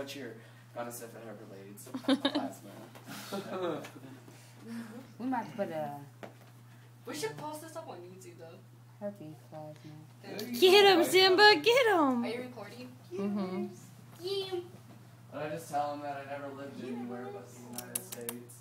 what's your goddess if it ever leads? Plasma. We might put a We should post this up on YouTube though. herpes plasma. Get him, Simba, get him. Are you recording? Mm-hmm. But I just tell them that I never lived anywhere but the United States.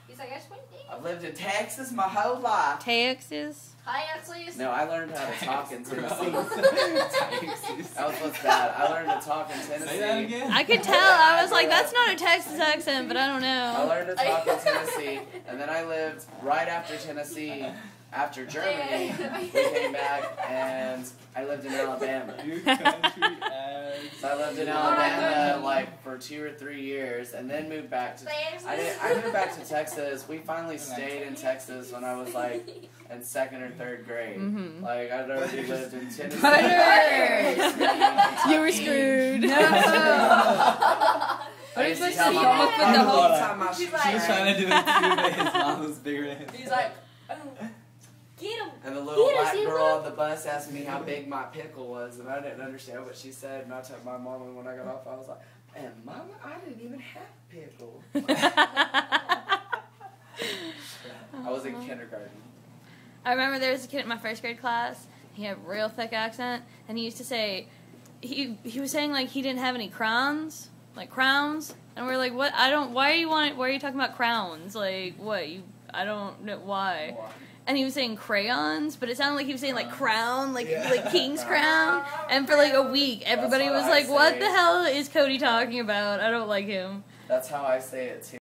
He's like, I just went there. I've lived in Texas my whole life. Texas. Hi, Ashley. No, I learned how to talk in Tennessee. That was what's bad. I learned to talk in Tennessee. Say that again. I could tell. I was like, that's not a Texas accent, but I don't I know. learned to talk in Tennessee, and then I lived right after Tennessee, after Germany. We came back, and I lived in Alabama. You country ass. So I lived in Alabama like for 2 or 3 years, and then moved back to. I moved back to Texas. We finally stayed in Texas when I was like in 2nd or 3rd grade. Mm-hmm. Like I'd already lived in Tennessee. You were screwed. I used to tell Keep my up mom with the all whole the time I She's should like- She was trying to do it too, but his mom was bigger than him. He's like, oh, get him. And the little Get us, black Eva. girl on the bus asked me how big my pickle was, and I didn't understand what she said. And I told my mom, and when I got off, I was like, "And Mama, I didn't even have a pickle." I was in kindergarten. I remember there was a kid in my 1st grade class. He had a real thick accent, and he used to say, he was saying like he didn't have any crowns, and we're like, what? Why are you talking about crowns? Like what? I don't know why. And he was saying crayons, but it sounded like he was saying like crown, like king's crown. And for like a week, everybody That's what was I like, what say. the hell is Cody talking about? I don't like him. That's how I say it too.